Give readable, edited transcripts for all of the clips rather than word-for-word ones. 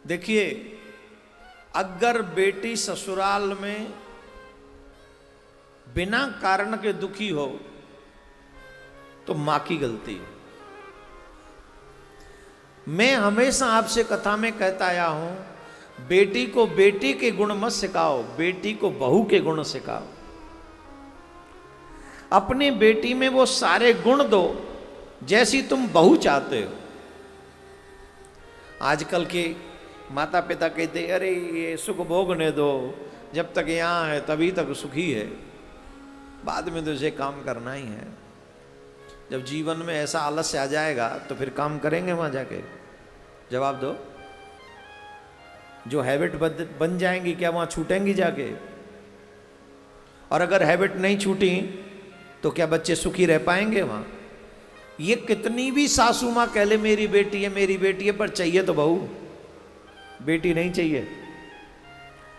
देखिए, अगर बेटी ससुराल में बिना कारण के दुखी हो तो मां की गलती है। मैं हमेशा आपसे कथा में कहता आया हूं, बेटी को बेटी के गुण मत सिखाओ, बेटी को बहू के गुण सिखाओ। अपनी बेटी में वो सारे गुण दो जैसी तुम बहू चाहते हो। आजकल के माता पिता कहते अरे ये सुख भोगने दो, जब तक यहाँ है तभी तक सुखी है, बाद में तो इसे काम करना ही है। जब जीवन में ऐसा आलस्य आ जाएगा तो फिर काम करेंगे वहां जाके? जवाब दो। जो हैबिट बन जाएंगी क्या वहां छूटेंगी जाके? और अगर हैबिट नहीं छूटी तो क्या बच्चे सुखी रह पाएंगे वहां? ये कितनी भी सासू मां कह ले मेरी बेटी है मेरी बेटी है, पर चाहिए तो बहू, बेटी नहीं चाहिए।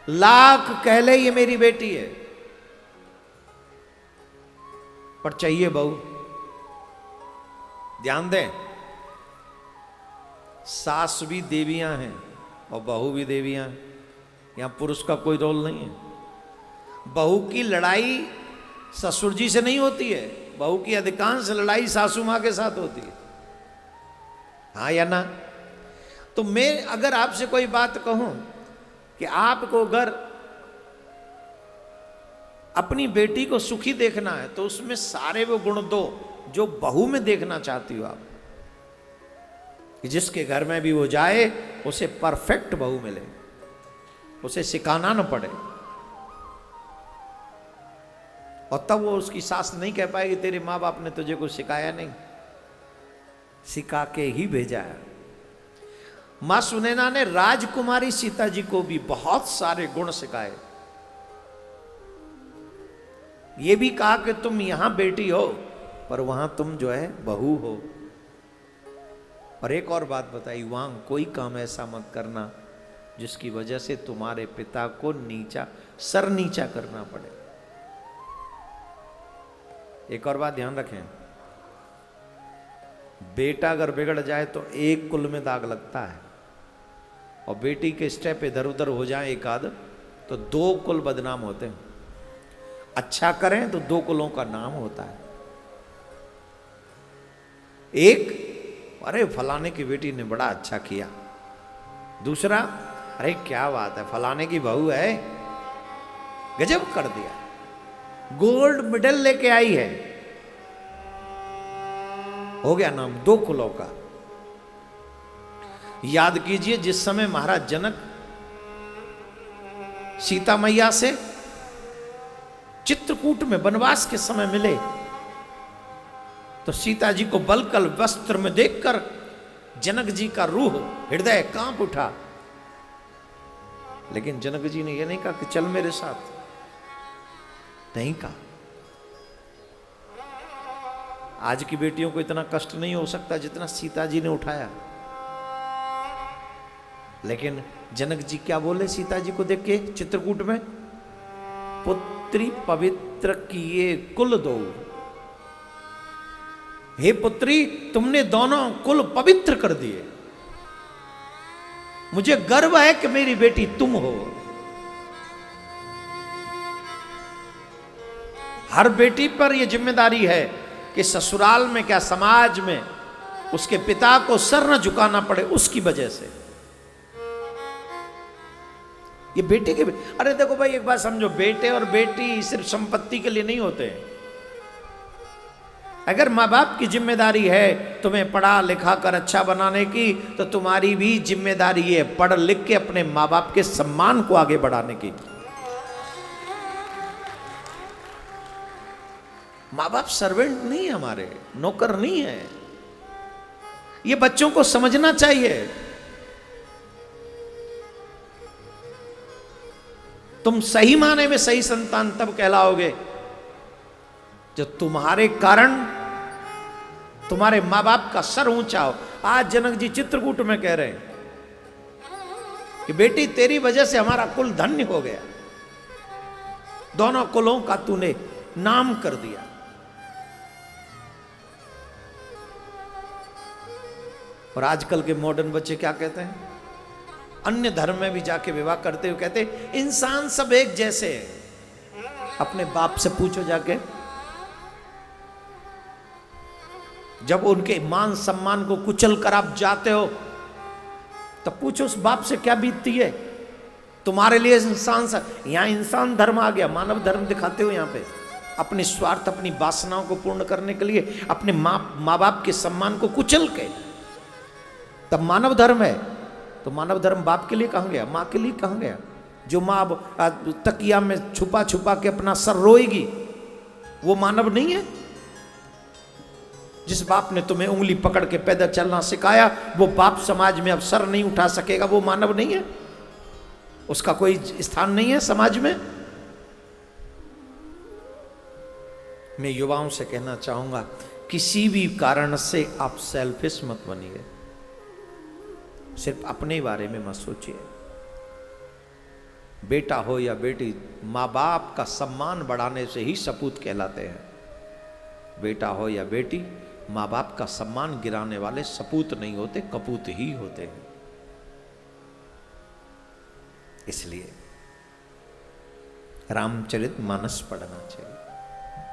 लाख कह ले ये मेरी बेटी है, पर चाहिए बहू। ध्यान दें, सास भी देवियां हैं और बहू भी देवियां हैं। यहां पुरुष का कोई रोल नहीं है। बहू की लड़ाई ससुर जी से नहीं होती है, बहू की अधिकांश लड़ाई सासू मां के साथ होती है। हाँ या ना? तो मैं अगर आपसे कोई बात कहूं कि आपको अगर अपनी बेटी को सुखी देखना है तो उसमें सारे वो गुण दो जो बहू में देखना चाहती हो आप, कि जिसके घर में भी वो जाए उसे परफेक्ट बहू मिले, उसे सिखाना न पड़े। और तब वो उसकी सास नहीं कह पाएगी तेरे माँ बाप ने तुझे कुछ सिखाया नहीं, सिखा के ही भेजा है। मां सुनैना ने राजकुमारी सीता जी को भी बहुत सारे गुण सिखाए। ये भी कहा कि तुम यहां बेटी हो पर वहां तुम जो है बहू हो। और एक और बात बताई, वहां कोई काम ऐसा मत करना जिसकी वजह से तुम्हारे पिता को सर नीचा करना पड़े। एक और बात ध्यान रखें, बेटा अगर बिगड़ जाए तो एक कुल में दाग लगता है, और बेटी के स्टेप इधर उधर हो जाए एक आध तो दो कुल बदनाम होते हैं। अच्छा करें तो दो कुलों का नाम होता है। एक, अरे फलाने की बेटी ने बड़ा अच्छा किया। दूसरा, अरे क्या बात है फलाने की बहू है, गजब कर दिया, गोल्ड मेडल लेके आई है। हो गया नाम दो कुलों का। याद कीजिए, जिस समय महाराज जनक सीता मैया से चित्रकूट में वनवास के समय मिले तो सीता जी को बलकल वस्त्र में देखकर जनक जी का रूह हृदय कांप उठा। लेकिन जनक जी ने यह नहीं कहा कि चल मेरे साथ, नहीं कहा। आज की बेटियों को इतना कष्ट नहीं हो सकता जितना सीता जी ने उठाया। लेकिन जनक जी क्या बोले सीता जी को देख के चित्रकूट में? पुत्री पवित्र किए कुल दो। हे पुत्री, तुमने दोनों कुल पवित्र कर दिए। मुझे गर्व है कि मेरी बेटी तुम हो। हर बेटी पर यह जिम्मेदारी है कि ससुराल में क्या समाज में उसके पिता को सर न झुकाना पड़े उसकी वजह से। ये बेटे के, अरे देखो भाई एक बात समझो, बेटे और बेटी सिर्फ संपत्ति के लिए नहीं होते हैं। अगर माँ बाप की जिम्मेदारी है तुम्हें पढ़ा लिखा कर अच्छा बनाने की, तो तुम्हारी भी जिम्मेदारी है पढ़ लिख के अपने माँ बाप के सम्मान को आगे बढ़ाने की। माँ बाप सर्वेंट नहीं है, हमारे नौकर नहीं है। ये बच्चों को समझना चाहिए। तुम सही माने में सही संतान तब कहलाओगे जब तुम्हारे कारण तुम्हारे मां बाप का सर ऊंचा हो। आज जनक जी चित्रकूट में कह रहे हैं कि बेटी तेरी वजह से हमारा कुल धन्य हो गया, दोनों कुलों का तूने नाम कर दिया। और आजकल के मॉडर्न बच्चे क्या कहते हैं? अन्य धर्म में भी जाके विवाह करते हुए कहते इंसान सब एक जैसे हैं। अपने बाप से पूछो जाके, जब उनके मान सम्मान को कुचल कर आप जाते हो तब पूछो उस बाप से क्या बीतती है। तुम्हारे लिए इंसान सा, यहां इंसान धर्म आ गया, मानव धर्म दिखाते हो यहां पे अपने स्वार्थ, अपनी वासनाओं को पूर्ण करने के लिए, अपने माँ बाप के सम्मान को कुचल के, तब मानव धर्म है। तो मानव धर्म बाप के लिए कहाँ गया, माँ के लिए कहाँ गया? जो माँ तकिया में छुपा छुपा के अपना सर रोएगी, वो मानव नहीं है? जिस बाप ने तुम्हें उंगली पकड़ के पैदल चलना सिखाया, वो बाप समाज में अब सर नहीं उठा सकेगा, वो मानव नहीं है? उसका कोई स्थान नहीं है समाज में? मैं युवाओं से कहना चाहूंगा, किसी भी कारण से आप सेल्फिश मत बनिए, सिर्फ अपने बारे में मत सोचिए। बेटा हो या बेटी, माँ बाप का सम्मान बढ़ाने से ही सपूत कहलाते हैं। बेटा हो या बेटी, माँ बाप का सम्मान गिराने वाले सपूत नहीं होते, कपूत ही होते हैं। इसलिए रामचरितमानस पढ़ना चाहिए।